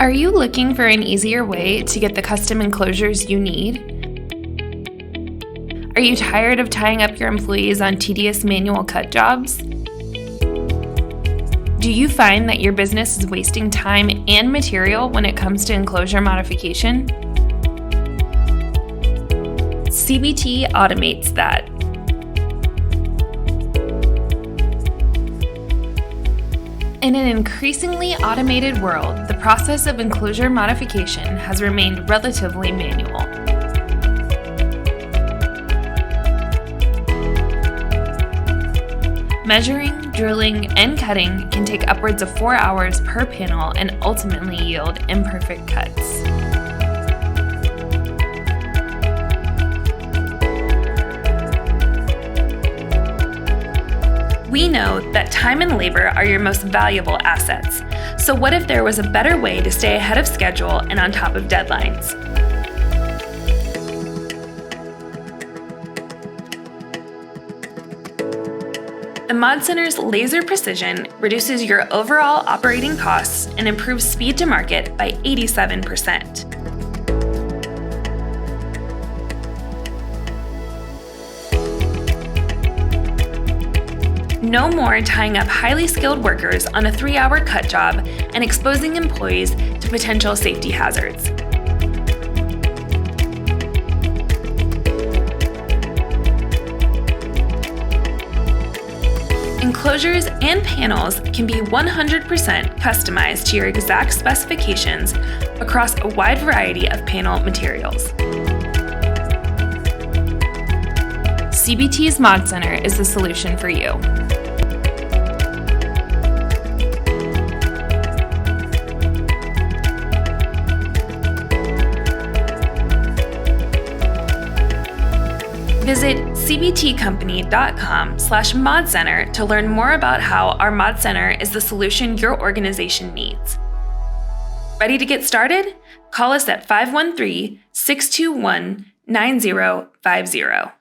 Are you looking for an easier way to get the custom enclosures you need? Are you tired of tying up your employees on tedious manual cut jobs? Do you find that your business is wasting time and material when it comes to enclosure modification? CBT automates that. In an increasingly automated world, the process of enclosure modification has remained relatively manual. Measuring, drilling, and cutting can take upwards of 4 hours per panel and ultimately yield imperfect cuts. We know that time and labor are your most valuable assets, so what if there was a better way to stay ahead of schedule and on top of deadlines? The ModCenter's laser precision reduces your overall operating costs and improves speed to market by 87%. No more tying up highly skilled workers on a 3-hour cut job and exposing employees to potential safety hazards. Enclosures and panels can be 100% customized to your exact specifications across a wide variety of panel materials. CBT's ModCenter is the solution for you. Visit cbtcompany.com/ModCenter to learn more about how our ModCenter is the solution your organization needs. Ready to get started? Call us at 513-621-9050.